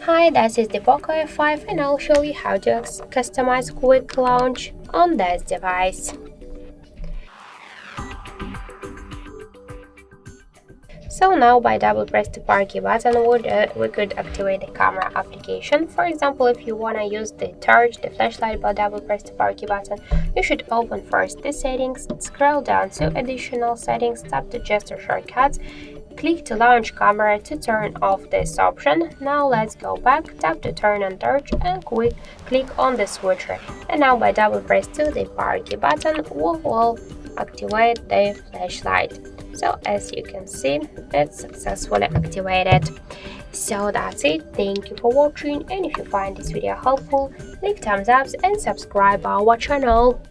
Hi, this is the POCO F5 and I'll show you how to customize quick launch on this device. So now by double press the power key button we could activate the camera application. For example, if you wanna use the torch, the flashlight, by double press the power key button, you should open first the settings, scroll down to additional settings, tap the gesture shortcuts, click to launch camera to turn off this option. Now let's go back, tap to turn on torch and click on the switcher. And now by double press to the power key button we will activate the flashlight. So as you can see, it's successfully activated. So that's it. Thank you for watching, and if you find this video helpful, leave thumbs up and subscribe our channel.